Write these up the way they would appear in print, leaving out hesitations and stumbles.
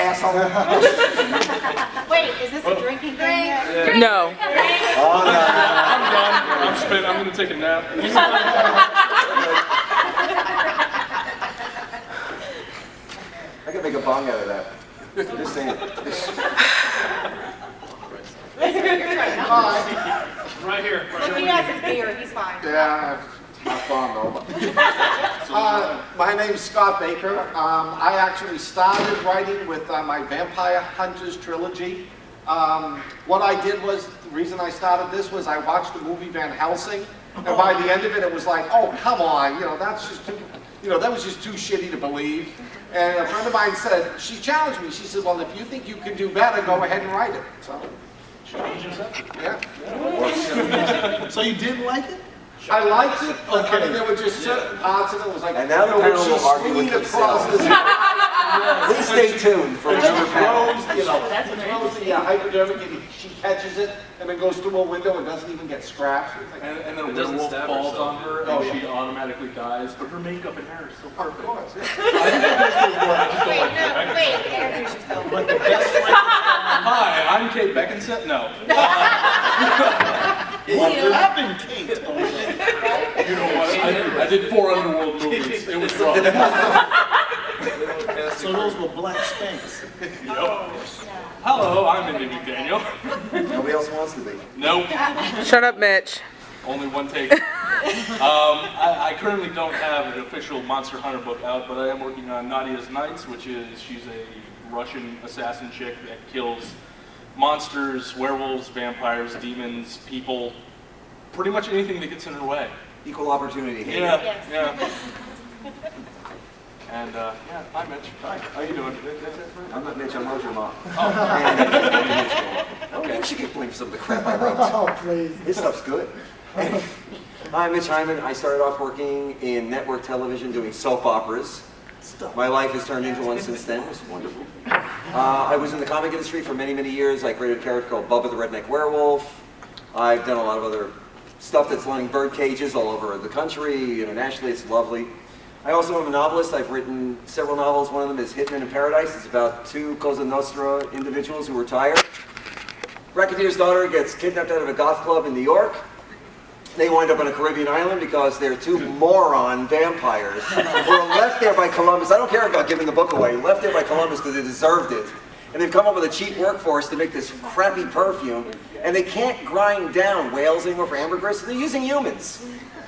asshole. Wait, is this a drinking thing? Yeah. No. Oh, no. I'm done. I'm spent. I'm going to take a nap. I could make a bong out of that. Just saying. Right here. Look, he has his beer, he's fine. Yeah, not fun though. My name's Scott Baker. I actually started writing with my Vampire Hunters trilogy. What I did was, the reason I started this was I watched the movie Van Helsing, and by the end of it, it was like, oh, come on, that's just too, that was just too shitty to believe. And a friend of mine said, she challenged me, she said, well, if you think you can do better, go ahead and write it. So, yeah. So you didn't like it? I liked it, but I mean, there were just certain parts of it was like, And now the panel will argue with themselves. Please stay tuned for another panel. throws the hypodermic and she catches it and then goes through a window and doesn't even get scratched. And then a werewolf falls on her and she automatically dies, but her makeup and hair is still Of perfect. course, yeah. Wait, introduce yourself. But the best way Hi, I'm Kate Beckinsale. No. what happened, Kate? You know what? I did 4 Underworld movies. It was rough. So those were black spanks. Yep. Hello, I'm Indy McDaniel. Nobody else wants to be. Nope. Shut up, Mitch. Only one take. I currently don't have an official Monster Hunter book out, but I am working on Nadia's Nights, which is, she's a Russian assassin chick that kills monsters, werewolves, vampires, demons, people, pretty much anything that gets in her way. Equal opportunity here. Yeah, Yes. yeah. And yeah, hi Mitch. Hi. How you doing? I'm not Mitch, I'm Roger Ma. Oh. Okay, you should get blamed for some of the crap I wrote. Oh, please. His stuff's good. I'm Mitch Hyman. I started off working in network television doing soap operas. My life has turned into one since then. It's wonderful. I was in the comic industry for many, many years. I created a character called Bubba the Redneck Werewolf. I've done a lot of other stuff that's lining bird cages all over the country. Internationally, it's lovely. I also am a novelist. I've written several novels. One of them is Hitman in Paradise. It's about 2 Cosa Nostra individuals who retire. Racketeer's daughter gets kidnapped out of a goth club in New York. They wind up on a Caribbean island because they're 2 moron vampires who were left there by Columbus. I don't care about giving the book away. Left there by Columbus because they deserved it. And they've come up with a cheap workforce to make this crappy perfume. And they can't grind down whales anymore for ambergris, so they're using humans.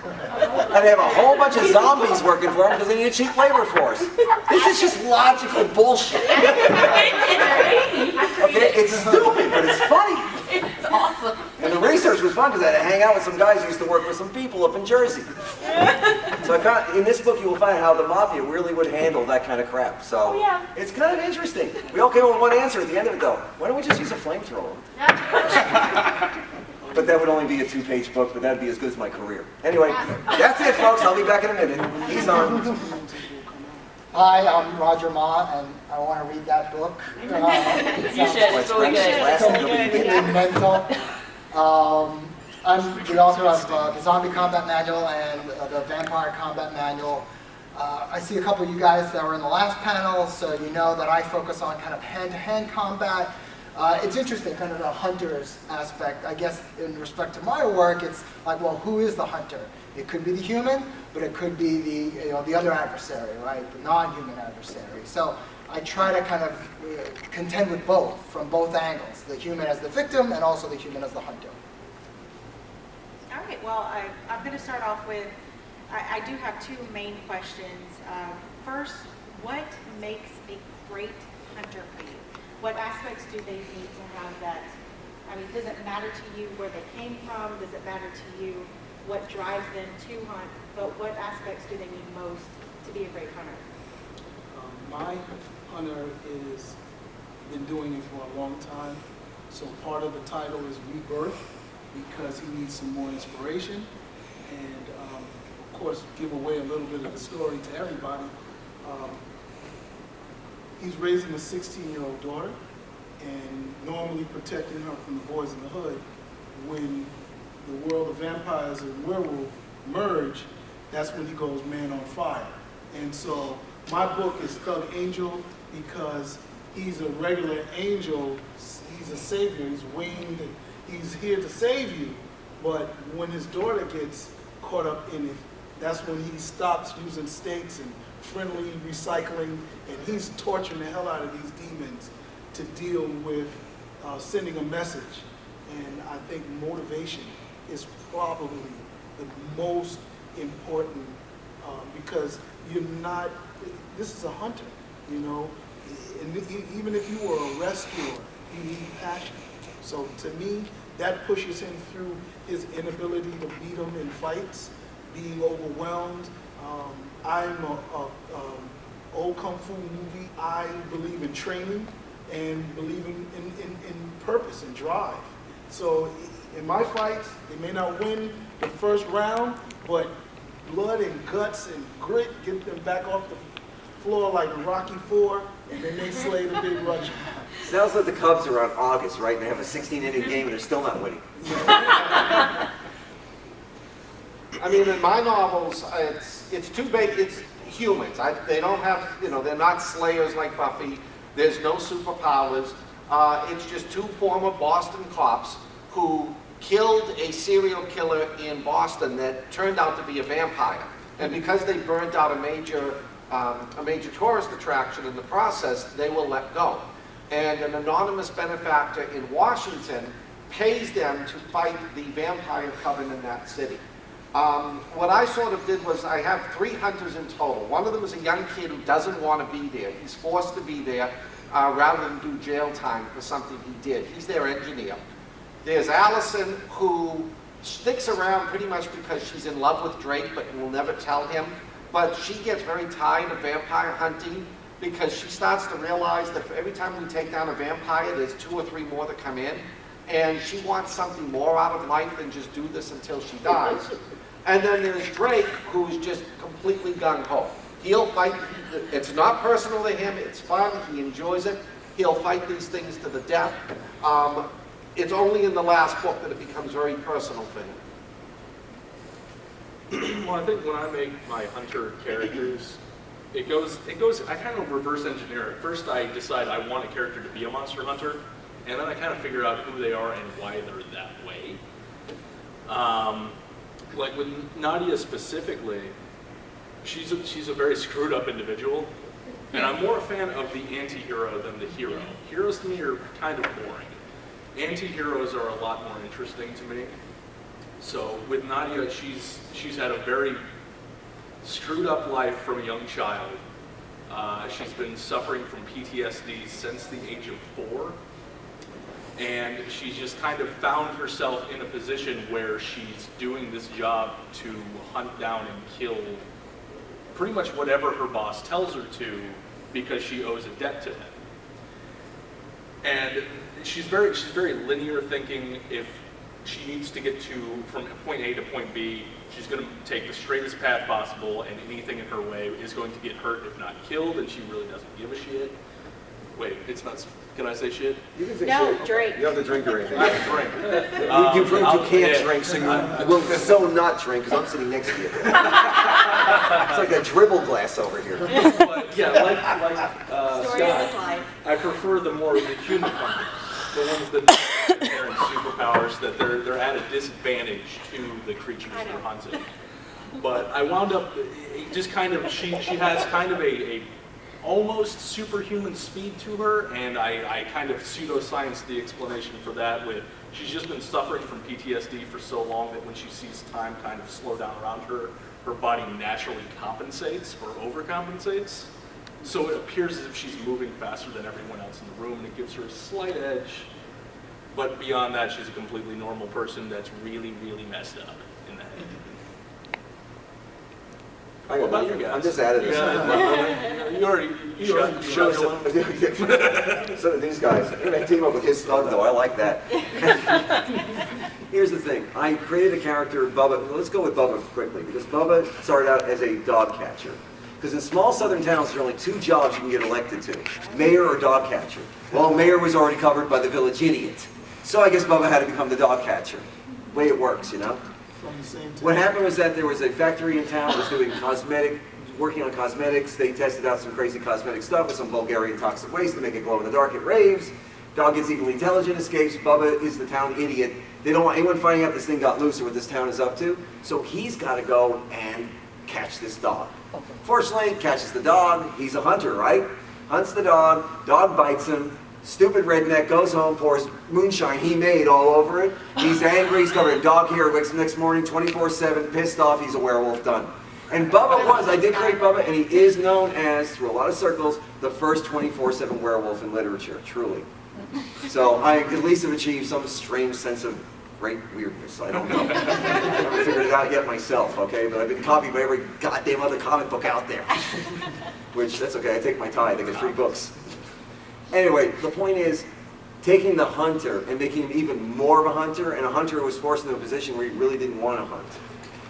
And they have a whole bunch of zombies working for them because they need a cheap labor force. This is just logical bullshit. Okay, it's stupid, but it's funny. It's awesome. And the research was fun because I had to hang out with some guys who used to work with some people up in Jersey. So I found, in this book you will find how the mafia really would handle that kind of crap. So it's kind of interesting. We all came up with one answer at the end of it though. Why don't we just use a flamethrower? But that would only be a 2-page book, but that'd be as good as my career. Anyway, that's it folks, I'll be back in a minute. He's on. Hi, I'm Roger Ma, and I want to read that book. You should. It's really good. Mental. I'm the author of the Zombie Combat Manual and the Vampire Combat Manual. I see a couple of you guys that were in the last panel, so you know that I focus on kind of hand-to-hand combat. It's interesting, kind of the hunter's aspect. I guess in respect to my work, it's like, well, who is the hunter? It could be the human, but it could be the other adversary, right? The non-human adversary. So I try to kind of contend with both, from both angles, the human as the victim and also the human as the hunter. All right, well, I'm going to start off with, I do have 2 main questions. First, what makes a great hunter for you? What aspects do they need to have that? I mean, does it matter to you where they came from? Does it matter to you what drives them to hunt? But what aspects do they need most to be a great hunter? My hunter is been doing it for a long time. So part of the title is Rebirth because he needs some more inspiration. And of course, give away a little bit of the story to everybody. He's raising a 16-year-old daughter and normally protecting her from the boys in the hood. When the world of vampires and werewolf merge, that's when he goes man on fire. And so my book is Thug Angel because he's a regular angel, he's a savior, he's winged, he's here to save you. But when his daughter gets caught up in it, that's when he stops using stakes and friendly recycling, and he's torturing the hell out of these demons to deal with sending a message. And I think motivation is probably the most important because you're not, this is a hunter, you know, and even if you were a rescuer, you need passion. So to me, that pushes him through his inability to beat them in fights, being overwhelmed. I'm a old Kung Fu movie. I believe in training and believing in purpose and drive. So in my fights, they may not win the first round, but blood and guts and grit get them back off the floor like Rocky IV, and then they slay the big Russian. Sounds like the Cubs are on August, right? And they have a 16-inning game and they're still not winning. I mean, in my novels, it's too big. It's humans. They don't have, you know, they're not slayers like Buffy. There's no superpowers. It's just two former Boston cops who killed a serial killer in Boston that turned out to be a vampire. And because they burnt out a major tourist attraction in the process, they were let go. And an anonymous benefactor in Washington pays them to fight the vampire coven in that city. What I sort of did was I have 3 hunters in total. One of them is a young kid who doesn't want to be there. He's forced to be there rather than do jail time for something he did. He's their engineer. There's Allison, who sticks around pretty much because she's in love with Drake but will never tell him. But she gets very tired of vampire hunting because she starts to realize that for every time we take down a vampire, there's 2 or 3 more that come in. And she wants something more out of life than just do this until she dies. And then there's Drake, who's just completely gung-ho. He'll fight, it's not personal to him, it's fun, he enjoys it. He'll fight these things to the death. It's only in the last book that it becomes very personal for him. Well, I think when I make my hunter characters, it goes, I kind of reverse engineer it. First I decide I want a character to be a monster hunter, and then I kind of figure out who they are and why they're that way. Like with Nadia specifically, she's a very screwed up individual, and I'm more a fan of the anti-hero than the hero. Heroes to me are kind of boring. Anti-heroes are a lot more interesting to me. So with Nadia, she's had a very screwed up life from a young child. She's been suffering from PTSD since the age of 4. And she's just kind of found herself in a position where she's doing this job to hunt down and kill pretty much whatever her boss tells her to because she owes a debt to him. And she's very linear thinking. If she needs to get from point A to point B, she's going to take the straightest path possible, and anything in her way is going to get hurt, if not killed, and she really doesn't give a shit. Wait, it's not. Can I say shit? You can say No, shit. drink. You have to drink already. I drink. You proved you can't yeah. drink, so you will so not drink because I'm sitting next to you. It's like a dribble glass over here. But yeah, like Story of his Scott, life. I prefer the human hunters, the ones that have inherent superpowers, that they're at a disadvantage to the creatures they're hunting. But I wound up just kind of she has kind of a almost superhuman speed to her, and I kind of pseudoscience the explanation for that with she's just been suffering from PTSD for so long that when she sees time kind of slow down around her, her body naturally compensates or overcompensates. So it appears as if she's moving faster than everyone else in the room, and it gives her a slight edge. But beyond that, she's a completely normal person that's really, really messed up in the head. What about you guys? I'm just adding this. You already shut your So do these guys. I team up with his thug though. I like that. Here's the thing. I created a character, Bubba. Let's go with Bubba quickly because Bubba started out as a dog catcher. Because in small southern towns, there are only 2 jobs you can get elected to: mayor or dog catcher. Well, mayor was already covered by the village idiot. So I guess Bubba had to become the dog catcher. Way it works, you know? From the same What happened was that there was a factory in town that was doing cosmetic working on cosmetics. They tested out some crazy cosmetic stuff with some Bulgarian toxic waste to make it glow in the dark. It raves. Dog gets evilly intelligent, escapes. Bubba is the town idiot. They don't want anyone finding out this thing got loose or what this town is up to. So he's got to go and catch this dog. Fortunately, catches the dog. He's a hunter, right? Hunts the dog. Dog bites him. Stupid redneck goes home, pours moonshine he made all over it. He's angry. He's covered in dog hair. Wakes up next morning, 24/7, pissed off. He's a werewolf. Done. And Bubba I did create Bubba, and he is known as, through a lot of circles, the first 24/7 werewolf in literature, truly. So I at least have achieved some strange sense of great weirdness. I don't know. I haven't figured it out yet myself, okay? But I've been copied by every goddamn other comic book out there. Which, that's okay, I take my tithe, I get free books. Anyway, the point is, taking the hunter and making him even more of a hunter, and a hunter who was forced into a position where he really didn't want to hunt.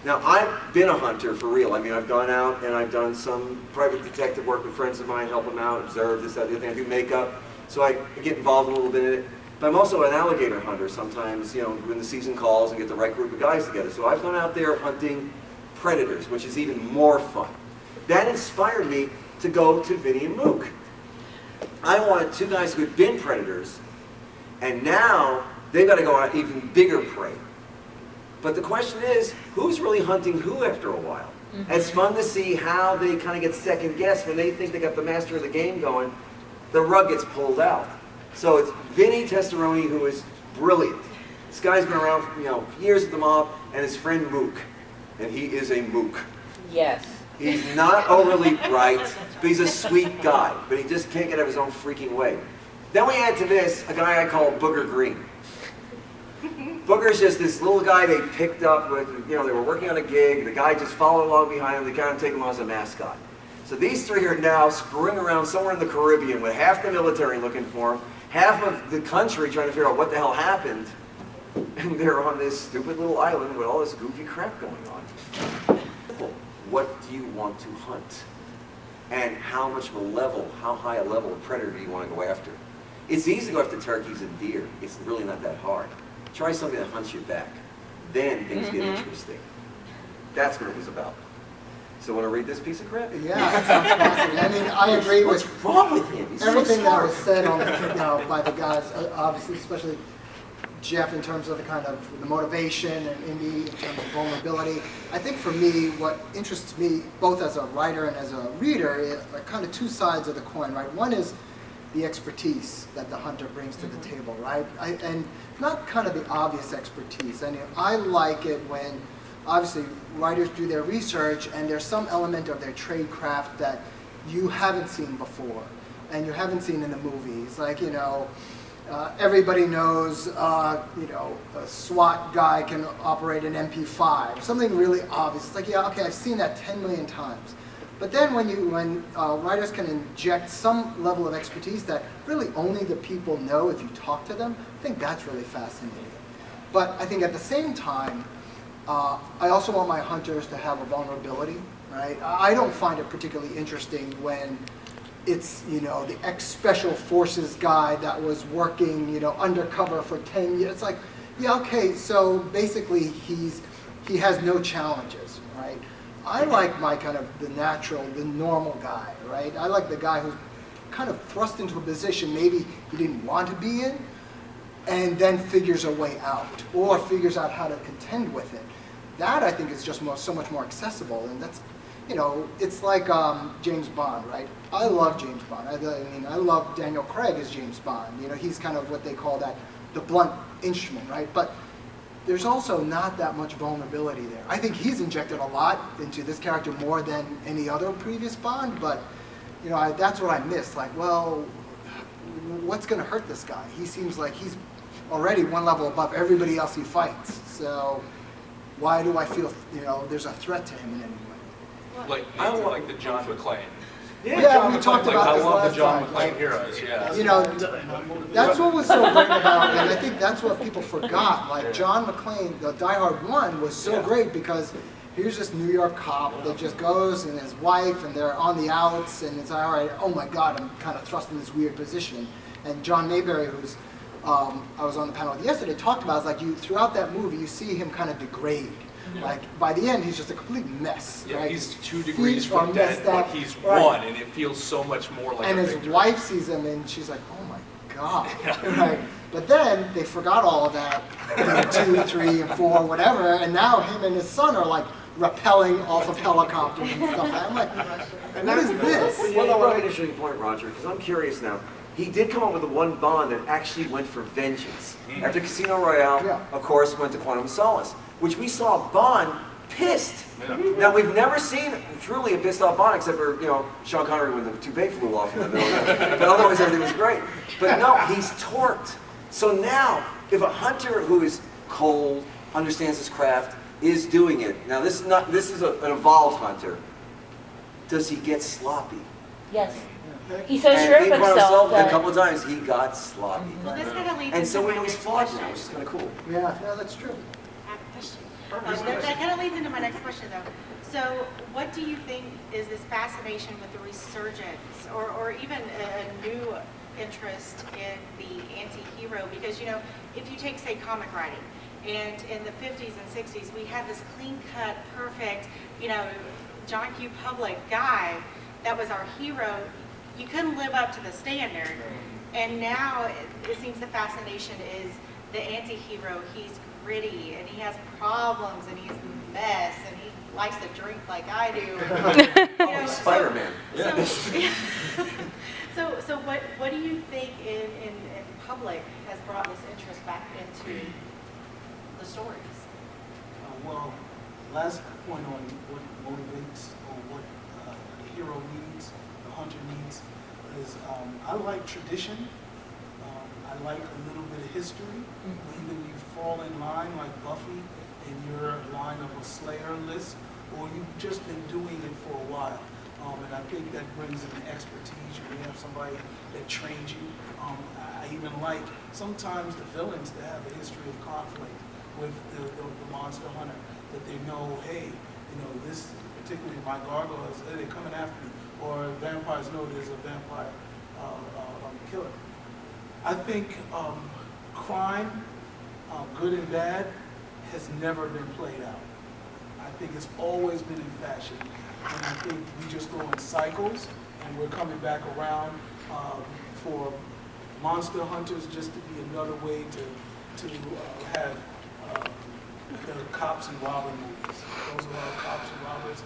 Now, I've been a hunter for real. I mean, I've gone out and I've done some private detective work with friends of mine, help them out, observe this, that, the other thing. I do makeup, so I get involved a little bit in it. But I'm also an alligator hunter sometimes, you know, when the season calls and get the right group of guys together. So I've gone out there hunting predators, which is even more fun. That inspired me to go to Vinny and Mook. I wanted two guys who had been predators, and now they've got to go on even bigger prey. But the question is, who's really hunting who after a while? It's fun to see how they kind of get second guessed when they think they got the master of the game going. The rug gets pulled out. So it's Vinny Testaroni, who is brilliant. This guy's been around for, years at the mob, and his friend Mook. And he is a Mook. Yes. He's not overly bright, but he's a sweet guy. But he just can't get out of his own freaking way. Then we add to this a guy I call Booger Green. Booger's just this little guy they picked up with, they were working on a gig. The guy just followed along behind him. They kind of take him on as a mascot. So these three are now screwing around somewhere in the Caribbean with half the military looking for them, half of the country trying to figure out what the hell happened. And they're on this stupid little island with all this goofy crap going on. What do you want to hunt? And how much of a level, how high a level of predator do you want to go after? It's easy to go after turkeys and deer. It's really not that hard. Try something that hunts you back. Then things get interesting. That's what it was about. So want to read this piece of crap? Yeah, that sounds fascinating. I mean, I agree with What's wrong with him? He's everything so that smart. was said on by the guys, obviously, especially Jeff in terms of the kind of the motivation, and Indy in terms of vulnerability. I think for me, what interests me, both as a writer and as a reader, are kind of two sides of the coin, right? One is the expertise that the hunter brings to the table, right? And not kind of the obvious expertise. And I like it when, obviously, writers do their research and there's some element of their trade craft that you haven't seen before and you haven't seen in the movies. Like, everybody knows, a SWAT guy can operate an MP5, something really obvious. It's like, yeah, okay, I've seen that 10 million times. But then when writers can inject some level of expertise that really only the people know if you talk to them, I think that's really fascinating. But I think at the same time, I also want my hunters to have a vulnerability, right? I don't find it particularly interesting when it's, the ex-special forces guy that was working, undercover for 10 years. It's like, yeah, okay, so basically he has no challenges, right? I like my kind of the normal guy, right? I like the guy who's kind of thrust into a position maybe he didn't want to be in, and then figures a way out, or figures out how to contend with it. That, I think, is just so much more accessible, and that's, it's like James Bond, right? I love James Bond. I love Daniel Craig as James Bond. He's kind of what they call the blunt instrument, right? But there's also not that much vulnerability there. I think he's injected a lot into this character more than any other previous Bond, but that's what I miss. Like, well, what's going to hurt this guy? He seems like he's already one level above everybody else he fights. So why do I feel there's a threat to him in any way? I don't like the John McClane. Yeah, we talked about I this love last the John time. McClane heroes, yeah. That's what was so great about it, and I think that's what people forgot. Like John McClane, the Die Hard 1 was so great because here's this New York cop that just goes and his wife and they're on the outs and it's like, all right, oh my God, I'm kind of thrust in this weird position. And John Mayberry, who's I was on the panel with yesterday, talked about, it's like throughout that movie you see him kind of degrade. Like, by the end, he's just a complete mess, Yeah, right? he's 2 His degrees feet are from messed dead, but up. he's Right. won, and it feels so much more like And a his victory. wife sees him, and she's like, oh my God. Right? But then they forgot all of that in 2, 3, and 4, whatever, and now him and his son are like rappelling off of helicopters and stuff. I'm like, what is this? But yeah, you brought up an interesting point, Roger, because I'm curious now. He did come up with the one Bond that actually went for vengeance. After Casino Royale, Yeah. of course, went to Quantum of Solace, which we saw Bond pissed. Yeah. Now, we've never seen truly a pissed off Bond except for, Sean Connery when the toupee flew off in the middle of it. But otherwise, everything was great. But no, he's torqued. So now, if a hunter who is cold, understands his craft, is doing it. Now, this is an evolved hunter. Does he get sloppy? Yes. He's so sure of in Quantum of himself Solace, a that couple of times, he got sloppy. Well, this kind of leads And into so we my know he's next flawed question. now, which is kind of cool. Yeah, that's true. That kind of leads into my next question, though. So, what do you think is this fascination with the resurgence, or even a new interest in the anti-hero? Because, if you take, say, comic writing, and in the 50s and 60s, we had this clean-cut, perfect, John Q. Public guy that was our hero. You couldn't live up to the standard. And now it seems the fascination is the anti-hero. He's gritty, and he has problems, and he's a mess, and he likes to drink like I do. Spider-Man. So what do you think in public has brought this interest back into the stories? Well, last point on what motivates or what the hero needs, the hunter needs, is I like tradition. I like a little bit of history. Either you fall in line like Buffy and you're line of a Slayer list, or you've just been doing it for a while. And I think that brings in expertise. You may have somebody that trains you. I even like sometimes the villains to have a history of conflict with the monster hunter, that they know, hey, this, particularly my gargoyles, they're coming after me, or vampires know there's a vampire killer. I think crime, good and bad, has never been played out. I think it's always been in fashion, and I think we just go in cycles, and we're coming back around for monster hunters just to be another way to have the cops and robber movies. Those are our cops and robbers.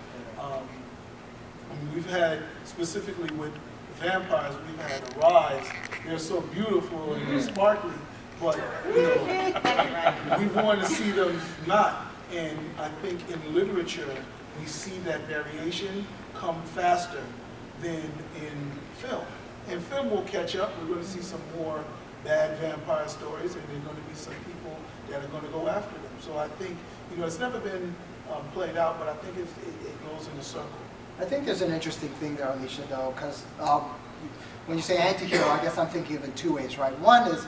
We've had, specifically with vampires, we've had a rise. They're so beautiful and sparkly, but we want to see them not. And I think in literature, we see that variation come faster than in film. And film will catch up. We're going to see some more bad vampire stories, and there are going to be some people that are going to go after them. So I think, it's never been played out, but I think it goes in a circle. I think there's an interesting thing there, Alicia, though, because when you say anti-hero, I guess I'm thinking of it 2 ways, right? One is